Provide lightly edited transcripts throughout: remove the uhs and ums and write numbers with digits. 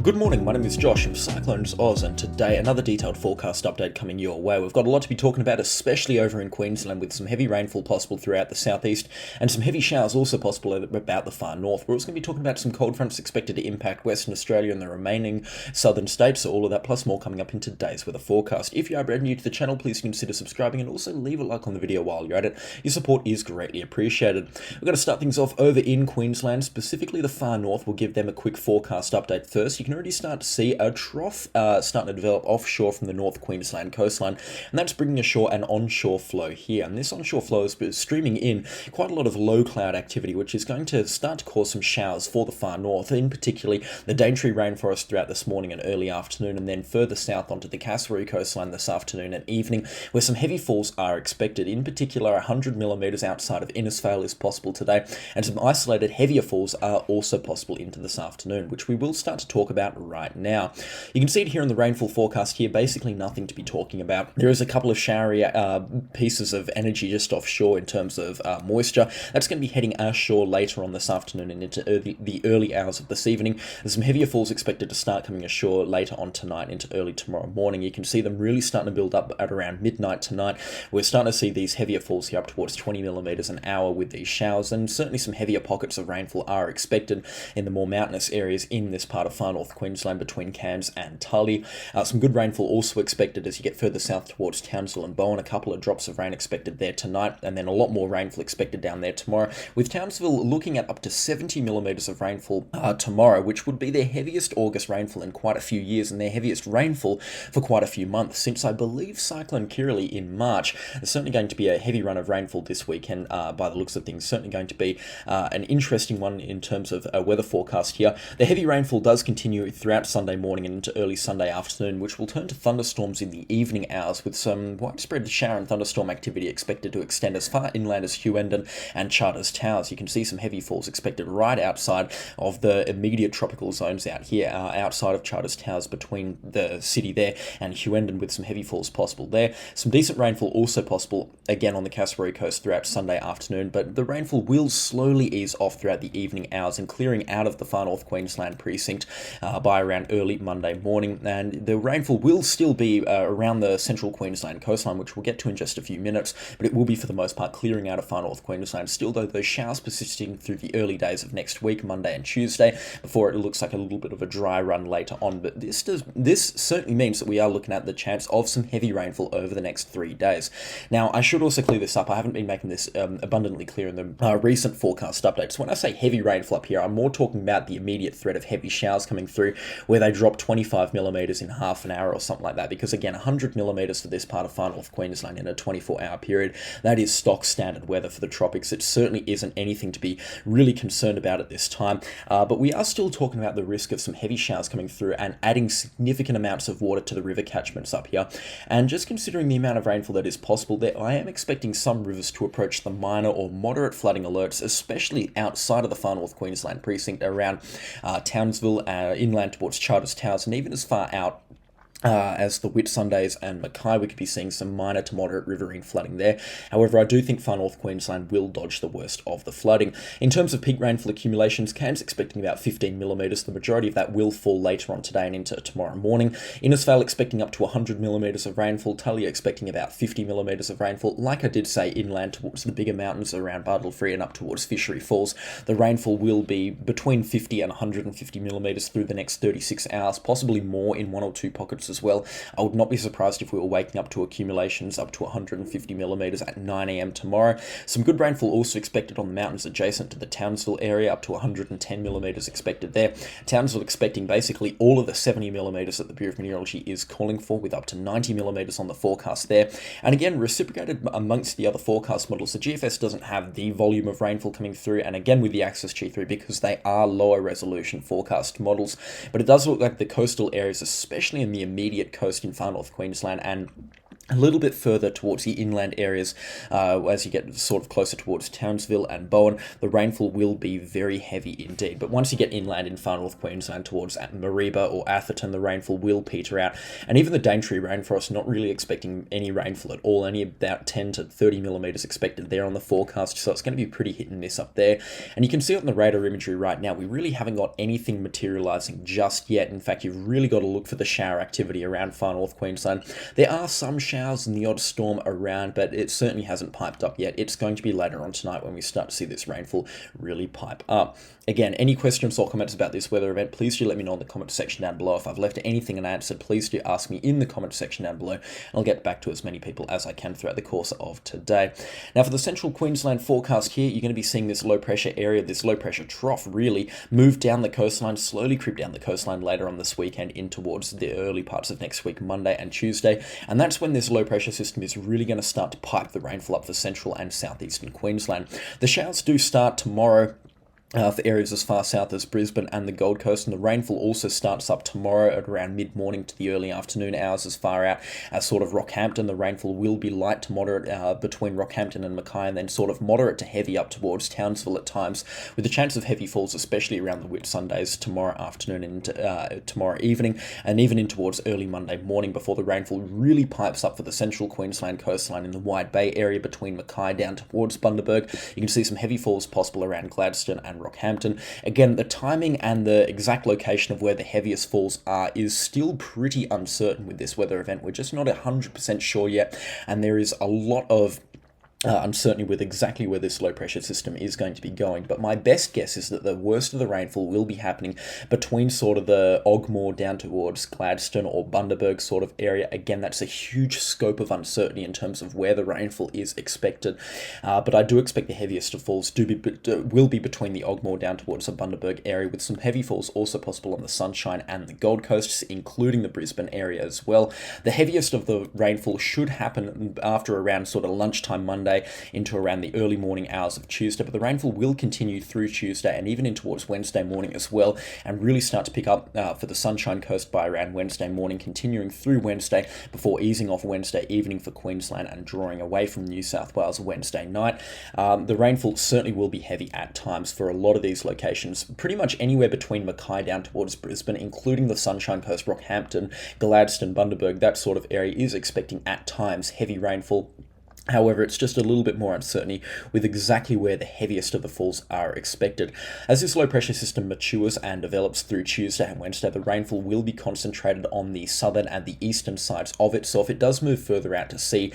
Good morning, my name is Josh from CyclonesOZ, and today another detailed forecast update coming your way. We've got a lot to be talking about, especially over in Queensland, with some heavy rainfall possible throughout the southeast and some heavy showers also possible about the far north. We're also going to be talking about some cold fronts expected to impact Western Australia and the remaining southern states, so all of that plus more coming up in today's weather forecast. If you are brand new to the channel, please consider subscribing and also leave a like on the video while you're at it. Your support is greatly appreciated. We're going to start things off over in Queensland, specifically the far north. We'll give them a quick forecast update first. You can already start to see a trough starting to develop offshore from the North Queensland coastline, and that's bringing ashore an onshore flow here. And this onshore flow is streaming in quite a lot of low cloud activity, which is going to start to cause some showers for the far north, in particularly the Daintree rainforest throughout this morning and early afternoon, and then further south onto the Cassowary coastline this afternoon and evening, where some heavy falls are expected. In particular, 100 millimeters outside of Innisfail is possible today, and some isolated heavier falls are also possible into this afternoon, which we will start to talk about right now. You can see it here in the rainfall forecast here, basically nothing to be talking about. There is a couple of showery pieces of energy just offshore in terms of moisture. That's going to be heading ashore later on this afternoon and into the early hours of this evening. There's some heavier falls expected to start coming ashore later on tonight into early tomorrow morning. You can see them really starting to build up at around midnight tonight. We're starting to see these heavier falls here up towards 20 millimeters an hour with these showers, and certainly some heavier pockets of rainfall are expected in the more mountainous areas in this part of far north Queensland between Cairns and Tully. Some good rainfall also expected as you get further south towards Townsville and Bowen. A couple of drops of rain expected there tonight, and then a lot more rainfall expected down there tomorrow, with Townsville looking at up to 70 millimeters of rainfall tomorrow, which would be their heaviest August rainfall in quite a few years and their heaviest rainfall for quite a few months since, I believe, Cyclone Kirrily in March. There's certainly going to be a heavy run of rainfall this weekend by the looks of things. Certainly going to be an interesting one in terms of a weather forecast here. The heavy rainfall does continue throughout Sunday morning and into early Sunday afternoon, which will turn to thunderstorms in the evening hours, with some widespread shower and thunderstorm activity expected to extend as far inland as Hughenden and Charters Towers. You can see some heavy falls expected right outside of the immediate tropical zones out here, outside of Charters Towers, between the city there and Hughenden, with some heavy falls possible there. Some decent rainfall also possible again on the Cassowary coast throughout Sunday afternoon, but the rainfall will slowly ease off throughout the evening hours and clearing out of the far north Queensland precinct by around early Monday morning, and the rainfall will still be around the central Queensland coastline, which we'll get to in just a few minutes, but it will be for the most part clearing out of far north Queensland still, though those showers persisting through the early days of next week, Monday and Tuesday, before it looks like a little bit of a dry run later on. But this certainly means that we are looking at the chance of some heavy rainfall over the next 3 days. Now, I should also clear this up. I haven't been making this abundantly clear in the recent forecast updates. When I say heavy rainfall up here, I'm more talking about the immediate threat of heavy showers coming through, where they drop 25 millimeters in half an hour or something like that, because again, 100 millimeters for this part of far north Queensland in a 24-hour period, that is stock standard weather for the tropics. It certainly isn't anything to be really concerned about at this time, but we are still talking about the risk of some heavy showers coming through and adding significant amounts of water to the river catchments up here. And just considering the amount of rainfall that is possible there, I am expecting some rivers to approach the minor or moderate flooding alerts, especially outside of the far north Queensland precinct around Townsville, inland towards Charters Towers, and even as far out as the Whitsundays and Mackay. We could be seeing some minor to moderate riverine flooding there. However, I do think far north Queensland will dodge the worst of the flooding. In terms of peak rainfall accumulations, Cairns expecting about 15 millimeters. The majority of that will fall later on today and into tomorrow morning. Innisfail expecting up to 100 millimeters of rainfall. Tully expecting about 50 millimeters of rainfall. Like I did say, inland towards the bigger mountains around Bartlefree and up towards Fishery Falls, the rainfall will be between 50 and 150 millimeters through the next 36 hours, possibly more in one or two pockets as well. I would not be surprised if we were waking up to accumulations up to 150 millimeters at 9 a.m. tomorrow. Some good rainfall also expected on the mountains adjacent to the Townsville area, up to 110 millimeters expected there. Townsville expecting basically all of the 70 millimeters that the Bureau of Meteorology is calling for, with up to 90 millimeters on the forecast there. And again, reciprocated amongst the other forecast models, the GFS doesn't have the volume of rainfall coming through, and again with the Axis G3, because they are lower resolution forecast models, but it does look like the coastal areas, especially in the immediate coast in far north Queensland and A little bit further towards the inland areas, as you get sort of closer towards Townsville and Bowen, the rainfall will be very heavy indeed. But once you get inland in far north Queensland towards Mareeba or Atherton, the rainfall will peter out. And even the Daintree rainforest, not really expecting any rainfall at all, only about 10 to 30 millimetres expected there on the forecast, so it's going to be pretty hit and miss up there. And you can see it on the radar imagery right now, we really haven't got anything materialising just yet. In fact, you've really got to look for the shower activity around far north Queensland. There are some showers and the odd storm around, but it certainly hasn't piped up yet. It's going to be later on tonight when we start to see this rainfall really pipe up. Again, any questions or comments about this weather event, please do let me know in the comment section down below. If I've left anything unanswered, please do ask me in the comment section down below, and I'll get back to as many people as I can throughout the course of today. Now, for the central Queensland forecast here, you're going to be seeing this low pressure area, this low pressure trough really move down the coastline, slowly creep down the coastline later on this weekend in towards the early parts of next week, Monday and Tuesday. And that's when this low pressure system is really going to start to pipe the rainfall up for central and southeastern Queensland. The showers do start tomorrow for areas as far south as Brisbane and the Gold Coast, and the rainfall also starts up tomorrow at around mid-morning to the early afternoon hours as far out as sort of Rockhampton. The rainfall will be light to moderate between Rockhampton and Mackay, and then sort of moderate to heavy up towards Townsville at times, with a chance of heavy falls especially around the Whitsundays tomorrow afternoon and tomorrow evening, and even in towards early Monday morning before the rainfall really pipes up for the central Queensland coastline in the Wide Bay area between Mackay down towards Bundaberg. You can see some heavy falls possible around Gladstone and Rockhampton. Again, the timing and the exact location of where the heaviest falls are is still pretty uncertain with this weather event. We're just not 100% sure yet, and there is a lot of uncertainty with exactly where this low pressure system is going to be going. But my best guess is that the worst of the rainfall will be happening between sort of the Ogmore down towards Gladstone or Bundaberg sort of area. Again, that's a huge scope of uncertainty in terms of where the rainfall is expected. But I do expect the heaviest of falls will be between the Ogmore down towards the Bundaberg area, with some heavy falls also possible on the Sunshine and the Gold Coast, including the Brisbane area as well. The heaviest of the rainfall should happen after around sort of lunchtime Monday into around the early morning hours of Tuesday, but the rainfall will continue through Tuesday and even in towards Wednesday morning as well, and really start to pick up for the Sunshine Coast by around Wednesday morning, continuing through Wednesday before easing off Wednesday evening for Queensland and drawing away from New South Wales Wednesday night. The rainfall certainly will be heavy at times for a lot of these locations, pretty much anywhere between Mackay down towards Brisbane, including the Sunshine Coast, Rockhampton, Gladstone, Bundaberg, that sort of area is expecting at times heavy rainfall. However, it's just a little bit more uncertainty with exactly where the heaviest of the falls are expected. As this low pressure system matures and develops through Tuesday and Wednesday, the rainfall will be concentrated on the southern and the eastern sides of it. So if it does move further out to sea,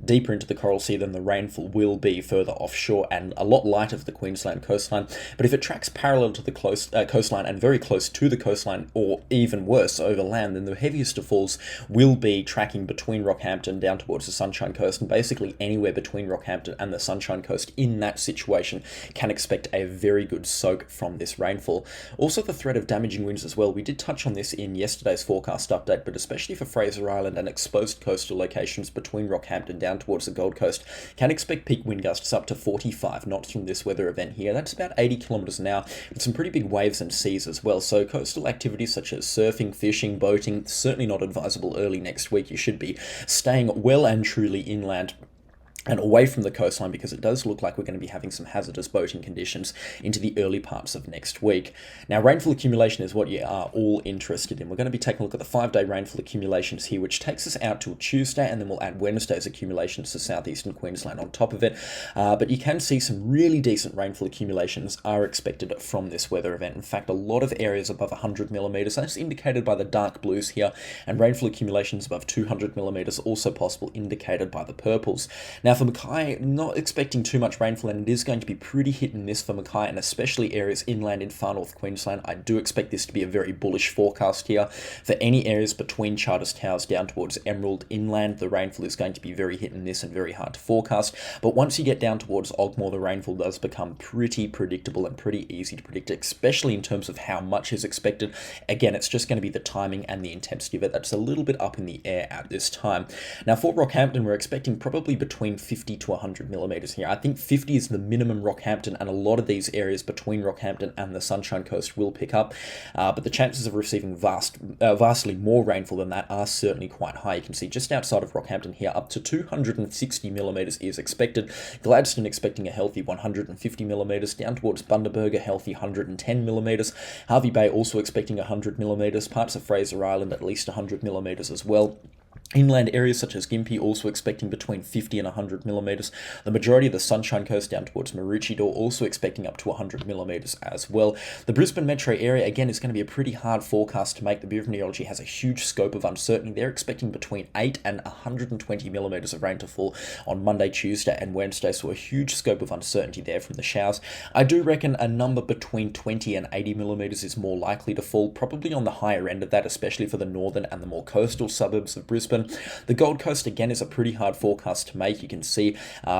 deeper into the Coral Sea, then the rainfall will be further offshore and a lot lighter for the Queensland coastline. But if it tracks parallel to the coastline and very close to the coastline, or even worse, over land, then the heaviest of falls will be tracking between Rockhampton down towards the Sunshine Coast, and basically anywhere between Rockhampton and the Sunshine Coast in that situation can expect a very good soak from this rainfall. Also, the threat of damaging winds as well. We did touch on this in yesterday's forecast update, but especially for Fraser Island and exposed coastal locations between Rockhampton down towards the Gold Coast, can expect peak wind gusts up to 45 knots from this weather event here. That's about 80 kilometres an hour, with some pretty big waves and seas as well. So coastal activities such as surfing, fishing, boating, certainly not advisable early next week. You should be staying well and truly inland and away from the coastline, because it does look like we're going to be having some hazardous boating conditions into the early parts of next week. Now, rainfall accumulation is what you are all interested in. We're going to be taking a look at the 5-day rainfall accumulations here, which takes us out till Tuesday, and then we'll add Wednesday's accumulations to southeastern Queensland on top of it. But you can see some really decent rainfall accumulations are expected from this weather event. In fact, a lot of areas above 100 millimetres, that's indicated by the dark blues here, and rainfall accumulations above 200 millimetres also possible, indicated by the purples. Now, for Mackay, not expecting too much rainfall, and it is going to be pretty hit and miss for Mackay, and especially areas inland in far north Queensland. I do expect this to be a very bullish forecast here. For any areas between Charters Towers down towards Emerald inland, the rainfall is going to be very hit and miss and very hard to forecast. But once you get down towards Ogmore, the rainfall does become pretty predictable and pretty easy to predict, especially in terms of how much is expected. Again, it's just going to be the timing and the intensity of it that's a little bit up in the air at this time. Now, for Rockhampton, we're expecting probably between 50 to 100 millimeters here. I think 50 is the minimum Rockhampton, and a lot of these areas between Rockhampton and the Sunshine Coast will pick up, but the chances of receiving vastly more rainfall than that are certainly quite high. You can see just outside of Rockhampton here, up to 260 millimeters is expected. Gladstone expecting a healthy 150 millimeters, down towards Bundaberg a healthy 110 millimeters. Hervey Bay also expecting 100 millimeters, parts of Fraser Island at least 100 millimeters as well. Inland areas such as Gympie also expecting between 50 and 100 millimeters. The majority of the Sunshine Coast down towards Maroochydore also expecting up to 100 millimeters as well. The Brisbane metro area, again, is going to be a pretty hard forecast to make. The Bureau of Meteorology has a huge scope of uncertainty. They're expecting between 8 and 120 millimeters of rain to fall on Monday, Tuesday and Wednesday, so a huge scope of uncertainty there from the showers. I do reckon a number between 20 and 80 millimeters is more likely to fall, probably on the higher end of that, especially for the northern and the more coastal suburbs of Brisbane. The Gold Coast, again, is a pretty hard forecast to make. You can see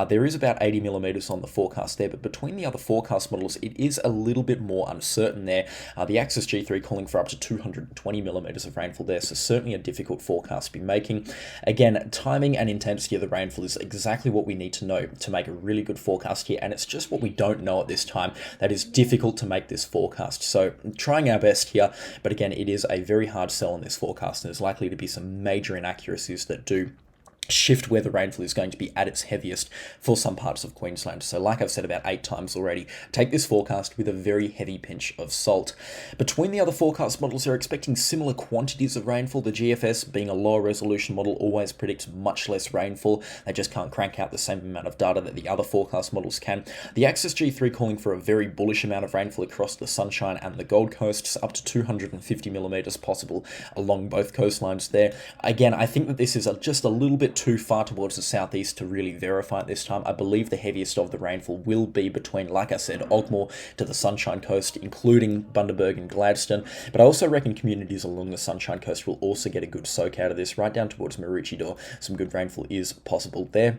there is about 80 millimeters on the forecast there, but between the other forecast models, it is a little bit more uncertain there. The Axis G3 calling for up to 220 millimeters of rainfall there, so certainly a difficult forecast to be making. Again, timing and intensity of the rainfall is exactly what we need to know to make a really good forecast here, and it's just what we don't know at this time that is difficult to make this forecast. So trying our best here, but again, it is a very hard sell on this forecast, and there's likely to be some major inaccuracies that do shift where the rainfall is going to be at its heaviest for some parts of Queensland. So like I've said about 8 times already, take this forecast with a very heavy pinch of salt. Between the other forecast models, they're expecting similar quantities of rainfall. The GFS, being a lower resolution model, always predicts much less rainfall. They just can't crank out the same amount of data that the other forecast models can. The Axis G3 calling for a very bullish amount of rainfall across the Sunshine and the Gold Coasts, up to 250 millimeters possible along both coastlines there. Again, I think that this is just a little bit too far towards the southeast to really verify at this time. I believe the heaviest of the rainfall will be between, like I said, Ogmore to the Sunshine Coast, including Bundaberg and Gladstone, but I also reckon communities along the Sunshine Coast will also get a good soak out of this, right down towards Maroochydore. Some good rainfall is possible there.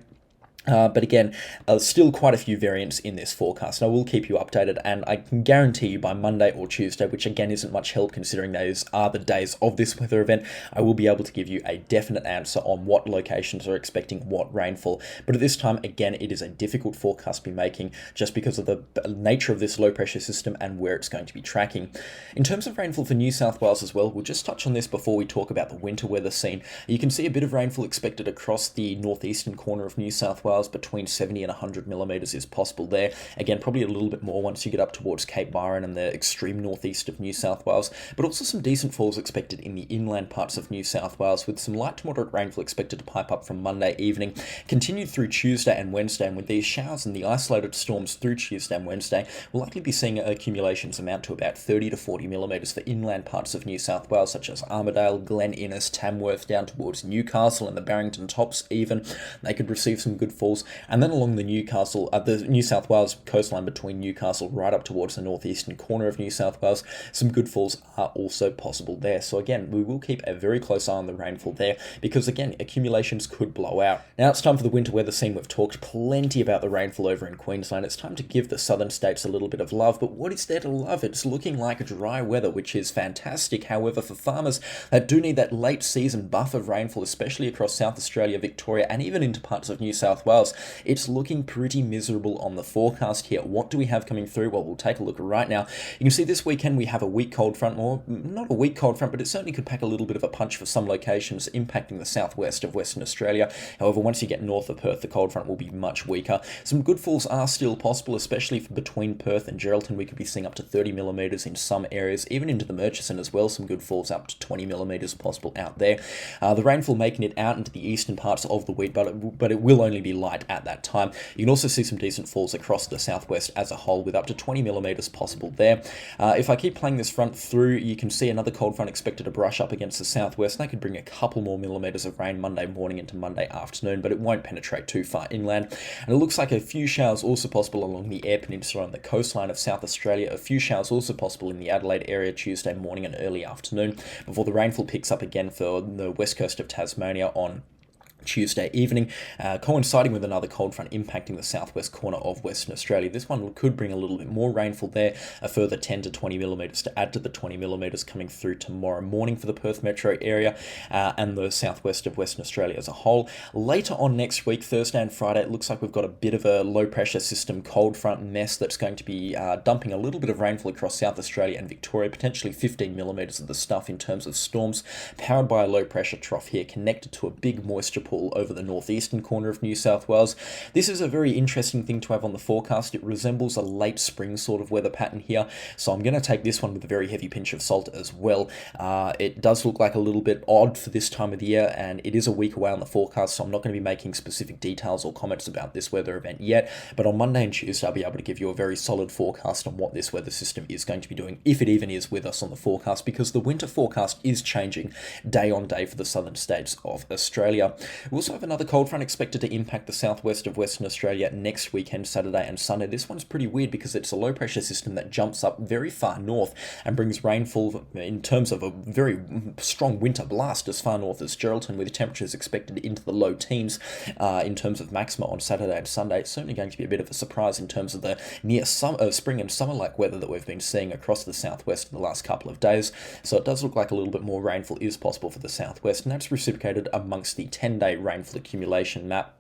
But again, still quite a few variants in this forecast. I will keep you updated, and I can guarantee you by Monday or Tuesday, which again isn't much help considering those are the days of this weather event, I will be able to give you a definite answer on what locations are expecting what rainfall. But at this time, again, it is a difficult forecast to be making just because of the nature of this low pressure system and where it's going to be tracking. In terms of rainfall for New South Wales as well, we'll just touch on this before we talk about the winter weather scene. You can see a bit of rainfall expected across the northeastern corner of New South Wales. Between 70 and 100 millimeters is possible there. Again, probably a little bit more once you get up towards Cape Byron and the extreme northeast of New South Wales, but also some decent falls expected in the inland parts of New South Wales, with some light to moderate rainfall expected to pipe up from Monday evening, continued through Tuesday and Wednesday, and with these showers and the isolated storms through Tuesday and Wednesday, we'll likely be seeing accumulations amount to about 30 to 40 millimeters for inland parts of New South Wales, such as Armidale, Glen Innes, Tamworth, down towards Newcastle and the Barrington Tops even. They could receive some good falls. And then along the New South Wales coastline between Newcastle right up towards the northeastern corner of New South Wales, some good falls are also possible there. So again, we will keep a very close eye on the rainfall there because again, accumulations could blow out. Now it's time for the winter weather scene. We've talked plenty about the rainfall over in Queensland. It's time to give the southern states a little bit of love, but what is there to love? It's looking like dry weather, which is fantastic. However, for farmers that do need that late season buff of rainfall, especially across South Australia, Victoria, and even into parts of New South Wales, it's looking pretty miserable on the forecast here. What do we have coming through? Well, we'll take a look right now. You can see this weekend we have a weak cold front, or not a weak cold front, but it certainly could pack a little bit of a punch for some locations, impacting the southwest of Western Australia. However, once you get north of Perth, the cold front will be much weaker. Some good falls are still possible, especially between Perth and Geraldton. We could be seeing up to 30 millimeters in some areas, even into the Murchison as well. Some good falls up to 20 millimeters possible out there. The rainfall making it out into the eastern parts of the Wheat Belt, but it will only be light at that time. You can also see some decent falls across the southwest as a whole, with up to 20 millimeters possible there. If I keep playing this front through, you can see another cold front expected to brush up against the southwest. That could bring a couple more millimeters of rain Monday morning into Monday afternoon, but it won't penetrate too far inland. And it looks like a few showers also possible along the Eyre Peninsula on the coastline of South Australia. A few showers also possible in the Adelaide area Tuesday morning and early afternoon, before the rainfall picks up again for the west coast of Tasmania on Tuesday evening, coinciding with another cold front impacting the southwest corner of Western Australia. This one could bring a little bit more rainfall there, a further 10 to 20 millimetres to add to the 20 millimetres coming through tomorrow morning for the Perth metro area and the southwest of Western Australia as a whole. Later on next week, Thursday and Friday, it looks like we've got a bit of a low pressure system cold front mess that's going to be dumping a little bit of rainfall across South Australia and Victoria, potentially 15 millimetres of the stuff in terms of storms, powered by a low pressure trough here connected to a big moisture pool over the northeastern corner of New South Wales. This is a very interesting thing to have on the forecast. It resembles a late spring sort of weather pattern here, so I'm going to take this one with a very heavy pinch of salt as well. It does look like a little bit odd for this time of the year, and it is a week away on the forecast, so I'm not going to be making specific details or comments about this weather event yet, but on Monday and Tuesday I'll be able to give you a very solid forecast on what this weather system is going to be doing, if it even is with us on the forecast, because the winter forecast is changing day on day for the southern states of Australia. We also have another cold front expected to impact the southwest of Western Australia next weekend, Saturday and Sunday. This one's pretty weird because it's a low pressure system that jumps up very far north and brings rainfall in terms of a very strong winter blast as far north as Geraldton, with temperatures expected into the low teens in terms of maxima on Saturday and Sunday. It's certainly going to be a bit of a surprise in terms of the near spring and summer-like weather that we've been seeing across the southwest in the last couple of days. So it does look like a little bit more rainfall is possible for the southwest, and that's reciprocated amongst the 10-day rainfall accumulation map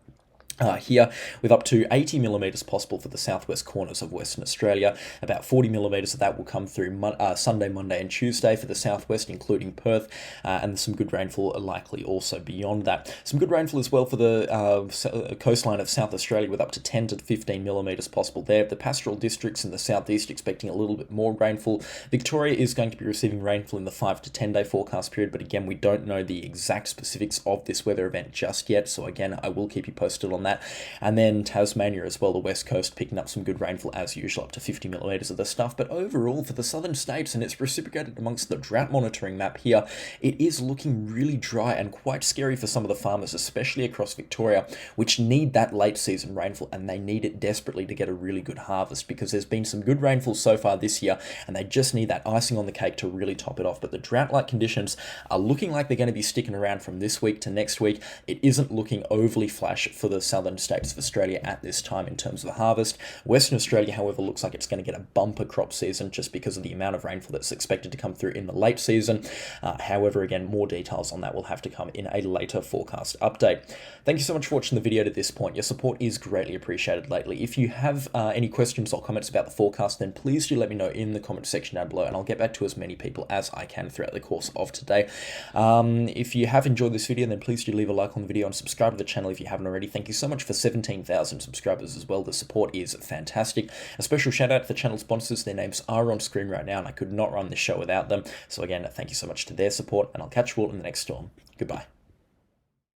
here, with up to 80 millimetres possible for the southwest corners of Western Australia. About 40 millimetres of that will come through Sunday, Monday and Tuesday for the southwest, including Perth, and some good rainfall likely also beyond that. Some good rainfall as well for the coastline of South Australia, with up to 10 to 15 millimetres possible there. The pastoral districts in the southeast expecting a little bit more rainfall. Victoria is going to be receiving rainfall in the 5 to 10 day forecast period, but again, we don't know the exact specifics of this weather event just yet, so again, I will keep you posted on that. And then Tasmania as well, the west coast, picking up some good rainfall as usual, up to 50 millimetres of the stuff. But overall, for the southern states, and it's reciprocated amongst the drought monitoring map here, it is looking really dry and quite scary for some of the farmers, especially across Victoria, which need that late season rainfall, and they need it desperately to get a really good harvest, because there's been some good rainfall so far this year, and they just need that icing on the cake to really top it off. But the drought-like conditions are looking like they're going to be sticking around from this week to next week. It isn't looking overly flash for the southern states of Australia at this time in terms of the harvest. Western Australia, however, looks like it's going to get a bumper crop season just because of the amount of rainfall that's expected to come through in the late season. However, again, more details on that will have to come in a later forecast update. Thank you so much for watching the video to this point. Your support is greatly appreciated lately. If you have any questions or comments about the forecast, then please do let me know in the comment section down below, and I'll get back to as many people as I can throughout the course of today. If you have enjoyed this video, then please do leave a like on the video and subscribe to the channel if you haven't already. Thank you so much for 17,000 subscribers as well. The support is fantastic. A special shout out to the channel sponsors. Their names are on screen right now, and I could not run this show without them. So again, thank you so much to their support, and I'll catch you all in the next storm. Goodbye.